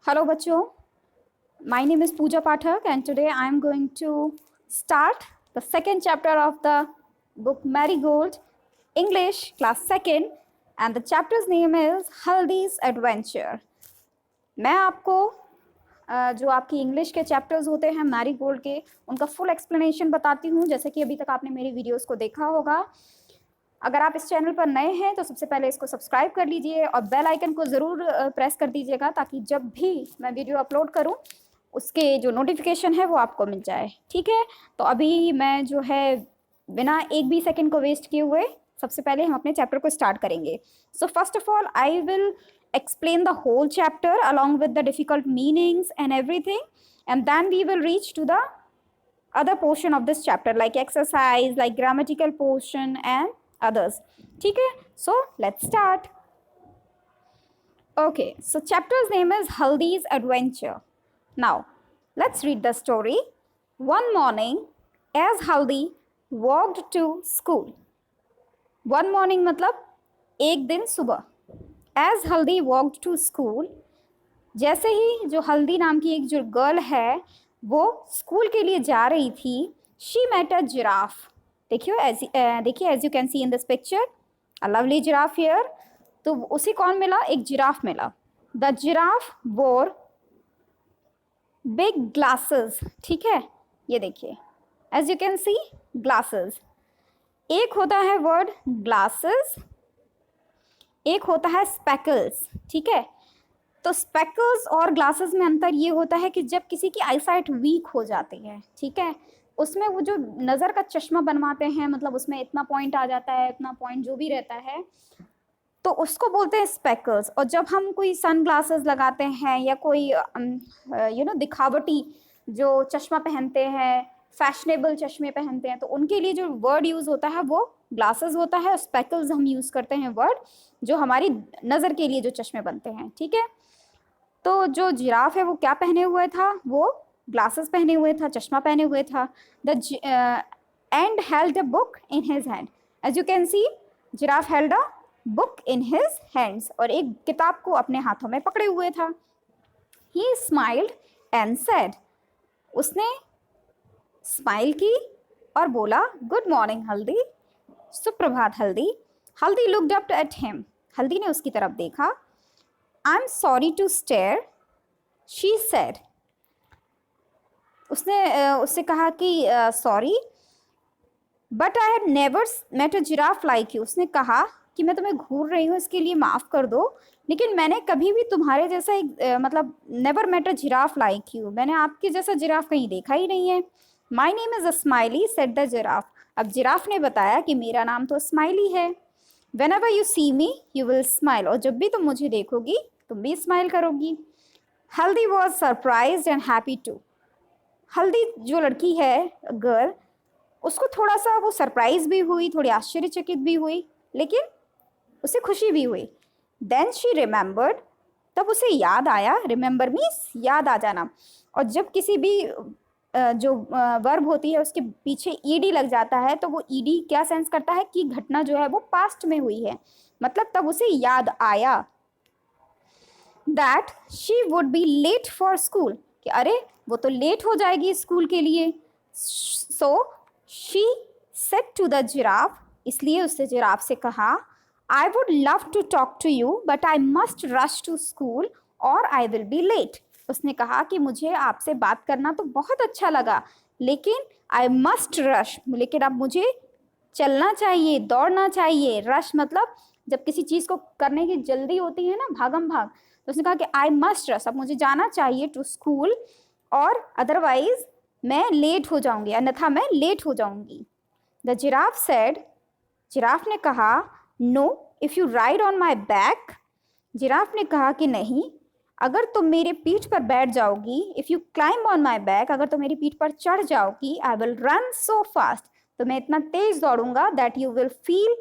Hello, bachcho. My name is Pooja Pathak, and today I am going to start the second chapter of the book Marigold, English, class second, and the chapter's name is Haldi's Adventure. मैं आपको जो आपकी English के chapters होते हैं Marie Gold के उनका full explanation बताती हूँ, जैसे कि अभी तक आपने मेरी वीडियोस को देखा होगा। अगर आप इस चैनल पर नए हैं तो सबसे पहले इसको सब्सक्राइब कर लीजिए और बेल आइकन को ज़रूर प्रेस कर दीजिएगा, ताकि जब भी मैं वीडियो अपलोड करूं उसके जो नोटिफिकेशन है वो आपको मिल जाए। ठीक है, तो अभी मैं जो है बिना एक भी सेकंड को वेस्ट किए हुए सबसे पहले हम अपने चैप्टर को स्टार्ट करेंगे। So first of all I will explain the whole chapter along with the difficult meanings and everything, and then we will reach to the other portion of this chapter like exercise, like grammatical portion and others. ठीक है, so let's start. Okay, so chapter's name is Haldi's Adventure. Now let's read the story. One morning as Haldi walked to school. One morning मतलब एक दिन सुबह। As Haldi walked to school, जैसे ही जो हल्दी नाम की एक जो गर्ल है वो स्कूल के लिए जा रही थी, she met a giraffe. देखिए as you can see in this picture, a lovely giraffe here. तो उसे कौन मिला? एक जिराफ मिला। The giraffe wore big glasses. ठीक है, ये देखिए as you can see glasses. एक होता है वर्ड glasses, एक होता है स्पेकल्स। ठीक है, तो स्पेकल्स और ग्लासेस में अंतर ये होता है कि जब किसी की आईसाइट वीक हो जाती है, ठीक है, उसमें वो जो नज़र का चश्मा बनवाते हैं, मतलब उसमें इतना पॉइंट आ जाता है, इतना पॉइंट जो भी रहता है, तो उसको बोलते हैं स्पेकल्स। और जब हम कोई सन ग्लासेस लगाते हैं या कोई दिखावटी जो चश्मा पहनते हैं, फैशनेबल चश्मे पहनते हैं, तो उनके लिए जो वर्ड यूज़ होता है वो ग्लासेस होता है। स्पेकल्स हम यूज़ करते हैं वर्ड जो हमारी नज़र के लिए जो चश्मे बनते हैं। ठीक है, तो जो जिराफ है वो क्या पहने हुए था? वो ग्लासेस पहने हुए था, चश्मा पहने हुए था। The end held a book in his hand. As you can see giraffe held a book in his hands, और एक किताब को अपने हाथों में पकड़े हुए था। ही स्माइल्ड एंड सेड, उसने स्माइल की और बोला, गुड मॉर्निंग हल्दी, सुप्रभात हल्दी। हल्दी लुक्ड अप एट हिम, हल्दी ने उसकी तरफ देखा। I am sorry to stare, she said, उससे कहा कि sorry, but I had never met a giraffe like you. उसने कहा कि मैं तुम्हें घूर रही हूँ, इसके लिए माफ़ कर दो, लेकिन मैंने कभी भी तुम्हारे जैसा मतलब never met a giraffe like you, मैंने आपके जैसा जिराफ कहीं देखा ही नहीं है। My name is a Smiley said the giraffe. अब जिराफ ने बताया कि मेरा नाम तो स्माइली है। Whenever you see me you will smile, और जब भी तुम मुझे देखोगी तुम भी स्माइल करोगी। Haldi was surprise and happy too. Haldi जो लड़की है, गर्ल, उसको थोड़ा सा वो सरप्राइज भी हुई, थोड़ी आश्चर्यचकित भी हुई, लेकिन उसे खुशी भी हुई। देन शी रिमेंबर्ड, तब उसे याद आया। रिमेंबर मीन्स याद आ जाना, और जब किसी भी जो वर्ब होती है उसके पीछे ईडी लग जाता है तो वो ईडी क्या सेंस करता है कि घटना जो है वो पास्ट में हुई है, मतलब तब उसे याद आया that she would be late for school, कि अरे वो तो लेट हो जाएगी स्कूल के लिए। So she said to the giraffe, इसलिए उससे जिराफ से कहा, I would love to talk to you but I must rush to school और आई विल बी लेट। उसने कहा कि मुझे आपसे बात करना तो बहुत अच्छा लगा, लेकिन आई मस्ट रश, लेकिन अब मुझे चलना चाहिए, दौड़ना चाहिए। रश मतलब जब किसी चीज़ को करने की जल्दी होती है ना, भागम भाग, तो उसने कहा कि आई मस्ट रश, अब मुझे जाना चाहिए टू स्कूल, और अदरवाइज मैं लेट हो जाऊंगी, अन्यथा मैं लेट हो जाऊंगी। द जिराफ सेड, जिराफ ने कहा, know if you ride on my back. Giraffe ने कहा कि नहीं, अगर तुम मेरे पीठ पर बैठ जाओगी, if you climb on my back, अगर तुम मेरी पीठ पर चढ़ जाओगी, I will run so fast, तो मैं इतना तेज दौड़ूंगा, that you will feel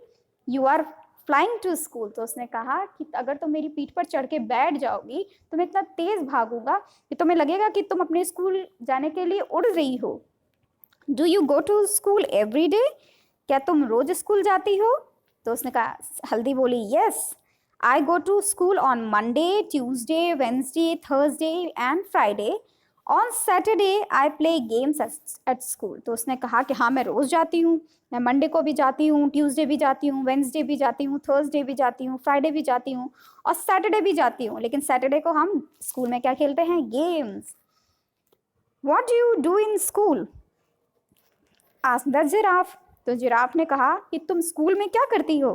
you are flying to school. तो उसने कहा कि अगर तुम मेरी पीठ पर चढ़ के बैठ जाओगी तो मैं इतना तेज भागूंगा कि तुम्हें लगेगा कि तुम अपने स्कूल जाने के लिए उड़ रही हो। Do you go to school every day, क्या तुम रोज स्कूल जाती हो? तो उसने कहा, हल्दी बोली, yes I go to school on Monday, Tuesday, Wednesday, Thursday and Friday. On Saturday I play games at school. तो उसने कहा कि हाँ मैं रोज़ जाती हूँ, मैं मंडे को भी जाती हूँ, ट्यूसडे भी जाती हूँ, वेंसडे भी जाती हूँ, थर्सडे भी जाती हूँ, फ्राइडे भी जाती हूँ और सैटरडे भी जाती हूँ. लेकिन सैटरडे को हम स्कूल में क्या खेलते हैं? Games. What do you do in school? Asked the giraffe. तो जिराफ ने कहा कि तुम स्कूल में क्या करती हो?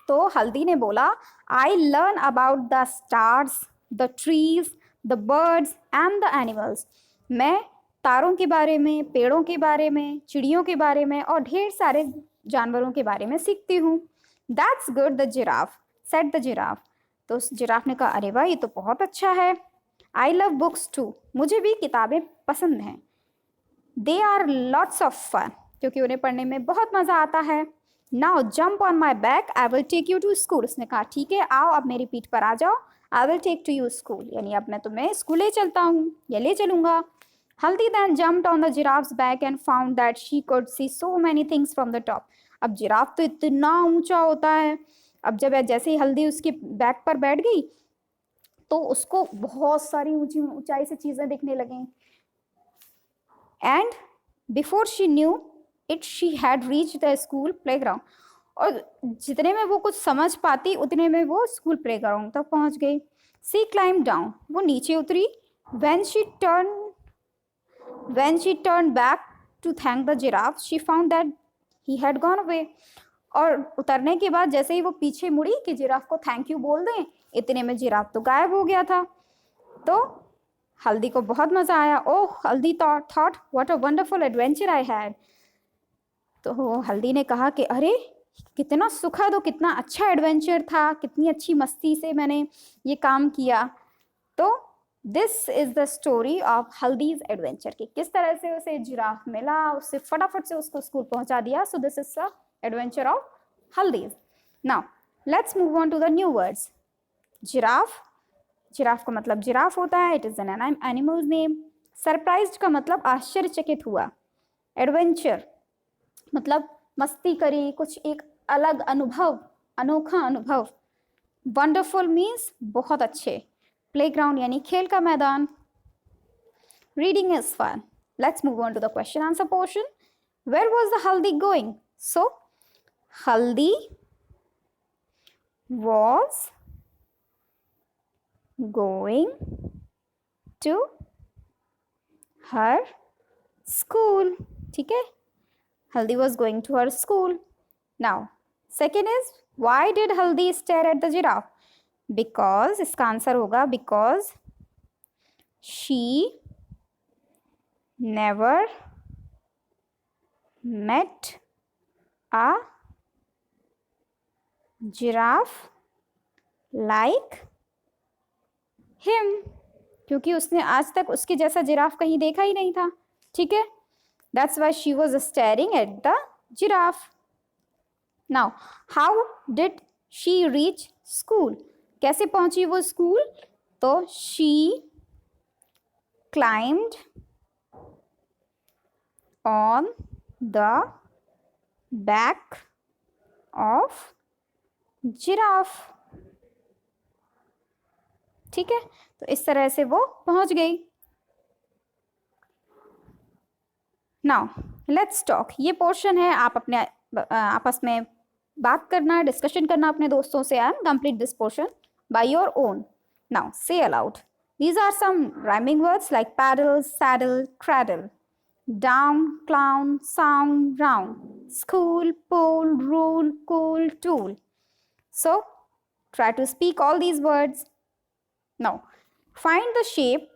तो हल्दी ने बोला, I learn about the stars, the trees, the birds and the animals. मैं तारों के बारे में, पेड़ों के बारे में, चिड़ियों के बारे में और ढेर सारे जानवरों के बारे में सीखती हूँ. That's good, the giraffe said the giraffe. तो उस जिराफ ने कहा, अरे वाह ये तो बहुत अच्छा है. I love books too. मुझे भी किताबें पसंद हैं. They are lots of fun. क्योंकि उन्हें पढ़ने में बहुत मज़ा आता है. Now jump on my back. I will take you to school. उसने कहा ठीक है, आओ अब मेरी पीठ पर आ जाओ. I will take to you school. यानी अब मैं तुम्हें स्कूल ले चलता हूँ या ले चलूँगा. हल्दी then jumped on the giraffe's back and found that she could see so many things from the top. अब जिराफ तो इतना ऊंचा होता है. अब जब जैसे ही हल्दी उसके बैक पर बैठ गई तो उसको बहुत सारी ऊंचाई से चीज़ें दिखने लगीं. And before she knew it, she had reached the school playground. और जितने में वो कुछ समझ पाती उतने में वो स्कूल प्लेग्राउंड तक पहुंच गई. She climbed down. वो नीचे उतरी. When she turned back to thank the giraffe, she found that he had gone away. और उतरने के बाद जैसे ही वो पीछे मुड़ी कि जिराफ को थैंक यू बोल दें, इतने में जिराफ तो गायब हो गया था. तो हल्दी को बहुत मज़ा आया. ओह, हल्दी thought what a wonderful adventure I had. तो हल्दी ने कहा कि अरे कितना सुखद और कितना अच्छा एडवेंचर था, कितनी अच्छी मस्ती से मैंने ये काम किया. तो this is the story of Haldi's adventure कि किस तरह से उसे जिराफ मिला, उससे फटाफट से उसको स्कूल पहुंचा दिया. So this is the adventure of Haldi's. Now let's move on to the new words. Giraffe, giraffe का मतलब जिराफ होता है. It is an animal's name. Surprised का मतलब आश्चर्यचकित हुआ. एडवेंचर मतलब मस्ती करी, कुछ एक अलग अनुभव, अनोखा अनुभव. वंडरफुल मीन्स बहुत अच्छे. प्लेग्राउंड यानी खेल का मैदान. Reading is fun. Let's move on to the question answer portion. Where was the Haldi going? So Haldi was going to her school. ठीक है, हल्दी was going to her school. Now second is, why did हल्दी stare at the giraffe? Because, इसका answer होगा because she never met a giraffe like him. क्योंकि उसने आज तक उसके जैसा जिराफ कहीं देखा ही नहीं था. ठीक है, that's why she was staring at the giraffe. Now how did she reach school? कैसे पहुंची वो स्कूल? तो she climbed on the back of giraffe. ठीक है, तो इस तरह से वो पहुंच गई. Now let's talk. ये पोर्शन है, आप अपने आपस में बात करना, डिस्कशन करना अपने दोस्तों से and complete this portion by your own. Now से allowed. These are some rhyming words like paddle, saddle, cradle, down, clown, sound, round, school, pole, rule, cool, tool. So try to speak all these words. Now find the shape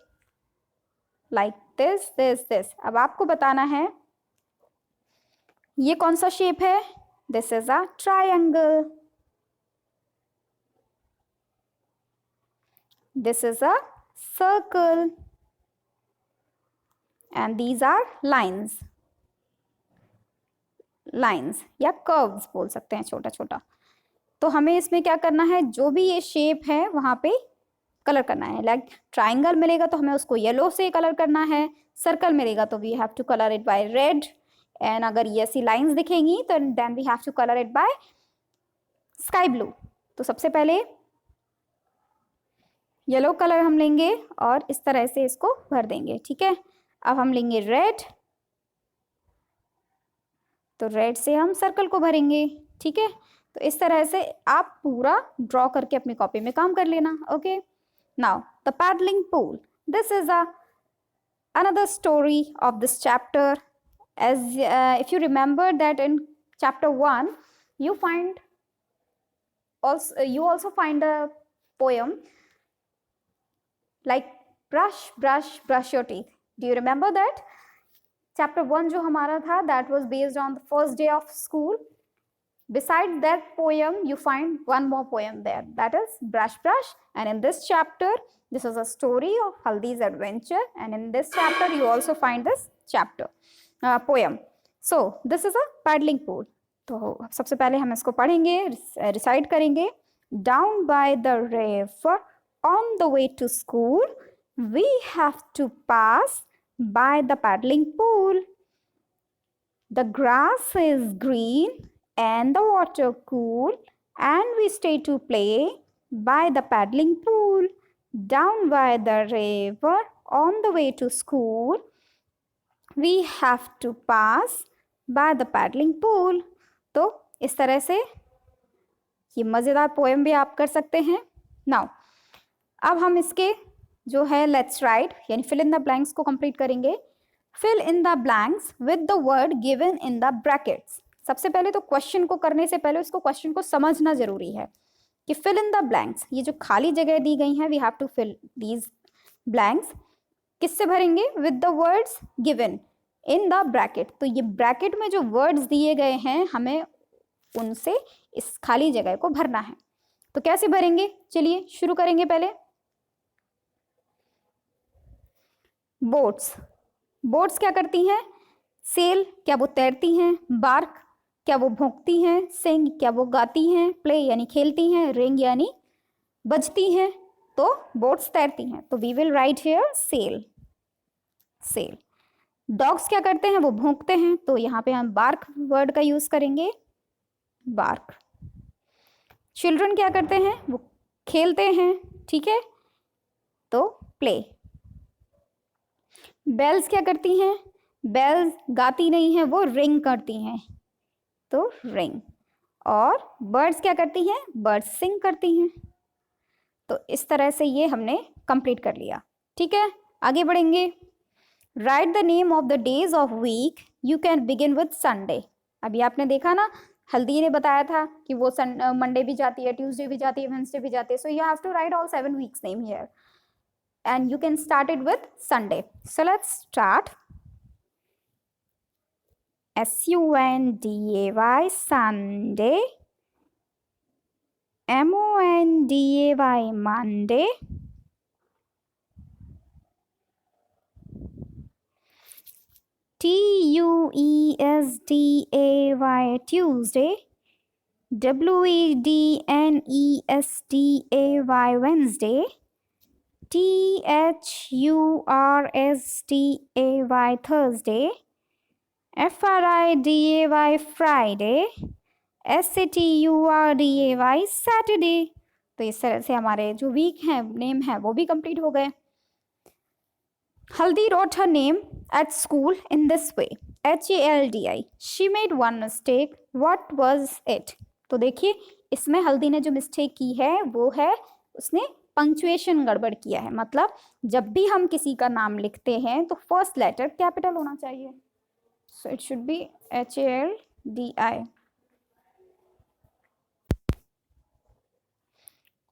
like this, this, this. अब आपको बताना है ये कौन सा shape है. This is a triangle. This is a circle. And these are lines. Lines या curves बोल सकते हैं, छोटा छोटा. तो हमें इसमें क्या करना है, जो भी ये शेप है वहाँ पे कलर करना है. लाइक ट्राइंगल मिलेगा तो हमें उसको येलो से कलर करना है. सर्कल मिलेगा तो we have to colour it by red. And अगर ये ऐसी लाइंस दिखेंगी तो then we have to colour it by sky blue. तो सबसे पहले येलो कलर हम लेंगे और इस तरह से इसको भर देंगे, ठीक है। अब हम लेंगे रेड, तो रेड से हम सर्कल को भरेंगे, ठीक है। तो इस तरह से आप पूरा ड्रॉ करके अपनी कॉपी में काम कर लेना, okay. Now the paddling pool, this is another story of this chapter. As if you remember that in chapter 1 you also find a poem like brush brush brush your teeth. Do you remember that? Chapter 1 जो हमारा था, that was based on the first day of school. Besides that poem you find one more poem there, that is brush brush. And in this chapter this is a story of Haldi's adventure, and in this chapter you also find this chapter poem. So this is a paddling pool. तो सबसे पहले हम इसको पढ़ेंगे, recite करेंगे. Down by the river on the way to school we have to pass by the paddling pool. The grass is green and the water cool, and we stay to play by the paddling pool. Down by the river on the way to school we have to pass by the paddling pool. तो इस तरह से ये मज़ेदार poem भी आप कर सकते हैं. नाउ अब हम इसके जो है लेट्स राइट यानी फिल इन द ब्लैंक्स को कंप्लीट करेंगे. Fill in the blanks with the word given in the brackets. सबसे पहले तो क्वेश्चन को करने से पहले उसको क्वेश्चन को समझना जरूरी है कि फिल इन द ब्लैंक्स, ये जो खाली जगह दी गई हैं, we have to fill these blanks. किससे भरेंगे? With the words given in the bracket. तो ये ब्रैकेट में जो वर्ड्स दिए गए हैं हमें उनसे इस खाली जगह को भरना है. तो कैसे भरेंगे? चलिए शुरू करेंगे. पहले बोट्स. बोट्स क्या करती हैं? सेल क्या वो तैरती हैं? बार्क क्या वो भौंकती हैं? सिंग क्या वो गाती हैं? प्ले यानी खेलती हैं? रिंग यानी बजती हैं. तो बोट्स तैरती हैं, तो we will write here sail. Sail. Dogs क्या करते हैं? वो भौंकते हैं, तो यहाँ पे हम बार्क वर्ड का यूज करेंगे, बार्क. चिल्ड्रन क्या करते हैं? वो खेलते हैं, ठीक है, तो प्ले. बेल्स क्या करती हैं? बेल्स गाती नहीं हैं, वो रिंग करती हैं, तो रिंग. और बर्ड्स क्या करती हैं? बर्ड्स सिंग करती हैं. तो इस तरह से ये हमने कंप्लीट कर लिया. ठीक है, आगे बढ़ेंगे. Write the name of the days of week. You can begin with Sunday. अभी आपने देखा ना, हल्दी ने बताया था कि वो मंडे भी जाती है, ट्यूसडे भी जाती है, वेडनेसडे भी जाती है. So you have to write all 7 weeks name here and you can start it with Sunday. So let's start. Sunday, Sunday. Monday, Monday. Tuesday, Tuesday. Wednesday, Wednesday. Thursday, Thursday. Friday, Friday. Saturday, Saturday. तो इस तरह से हमारे जो week हैं name है वो भी कंप्लीट हो गए. Haldi wrote her name at school in this way, Haldi. She made one mistake. What was it? तो देखिए इसमें हल्दी ने जो मिस्टेक की है वो है उसने पंक्चुएशन गड़बड़ किया है. मतलब जब भी हम किसी का नाम लिखते हैं तो फर्स्ट लेटर कैपिटल होना चाहिए. So it should be HALDI.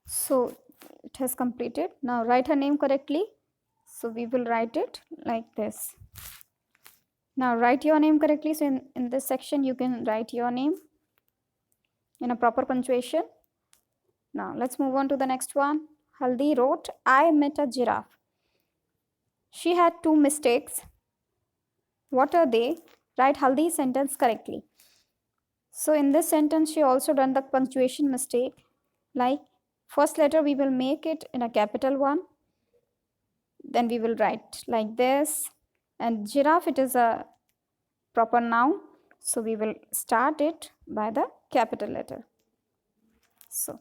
So it has completed. Now write her name correctly. So we will write it like this. Now write your name correctly. So in this section you can write your name in a proper punctuation. Now let's move on to the next one. Haldi wrote, I met a giraffe. She had 2 mistakes. What are they? Write Haldi's sentence correctly. So in this sentence she also done the punctuation mistake. Like first letter we will make it in a capital one. Then we will write like this. And giraffe, it is a proper noun. So we will start it by the capital letter. So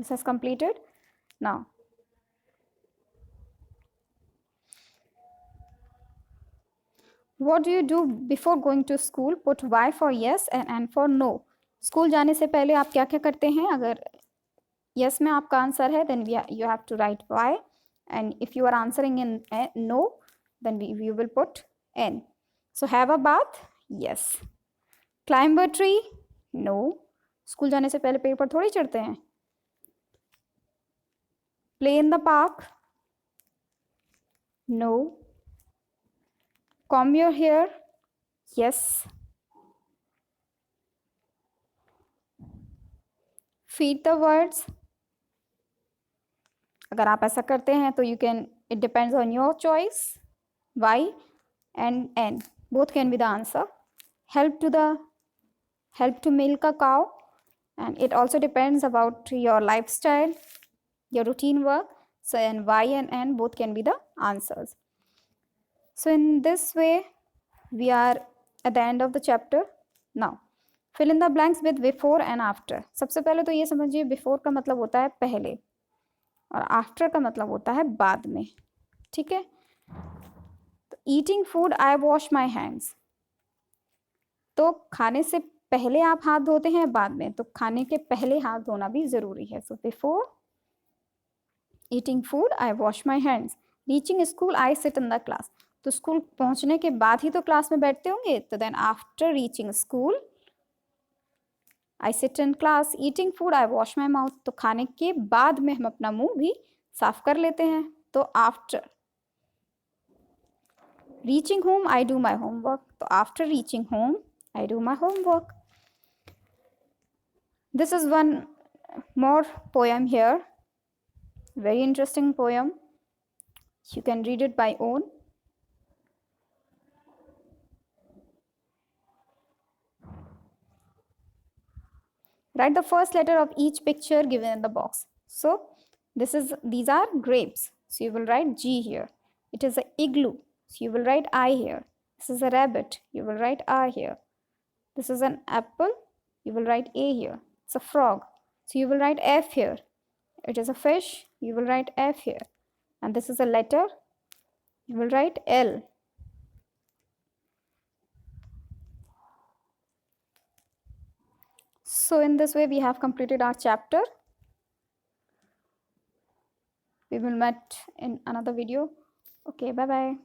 This has completed. Now, what do you do before going to school? Put Y for yes and N for no. School जाने से पहले आप क्या क्या करते हैं? अगर yes में आपका आंसर है, then you have to write Y, and if you are answering in no, then you will put N. So have a bath, yes. Climb a tree, no. School जाने से पहले पेड़ पर थोड़ी चढ़ते हैं. Play in the park, no. Comb your hair, yes. Feed the birds. अगर आप ऐसा करते हैं तो you can, it depends on your choice. Y and N both can be the answer. Help to milk a cow, and it also depends about your lifestyle, your routine work. So and Y and N both can be the answers. So in this way we are at the end of the chapter. Now fill in the blanks with before and after. सबसे पहले तो ये समझिए before का मतलब होता है पहले और after का मतलब होता है बाद में. ठीक है. तो eating food I wash my hands. तो खाने से पहले आप हाथ धोते हैं बाद में, तो खाने के पहले हाथ धोना भी जरूरी है. So before eating food I wash my hands. Reaching school I sit in the class. तो स्कूल पहुंचने के बाद ही तो क्लास में बैठते होंगे, तो then after reaching school I sit in class. Eating food I wash my mouth. तो खाने के बाद में हम अपना मुंह भी साफ कर लेते हैं, तो after. Reaching home I do my homework. तो after reaching home I do my homework. This is one more poem here. Very interesting poem. You can read it by own. Write the first letter of each picture given in the box. So these are grapes. So you will write G here. It is an igloo. So you will write I here. This is a rabbit. You will write R here. This is an apple. You will write A here. It's a frog. So you will write F here. It is a fish. You will write F here. And this is a letter. You will write L. So in this way we have completed our chapter. We will meet in another video. Okay, bye bye.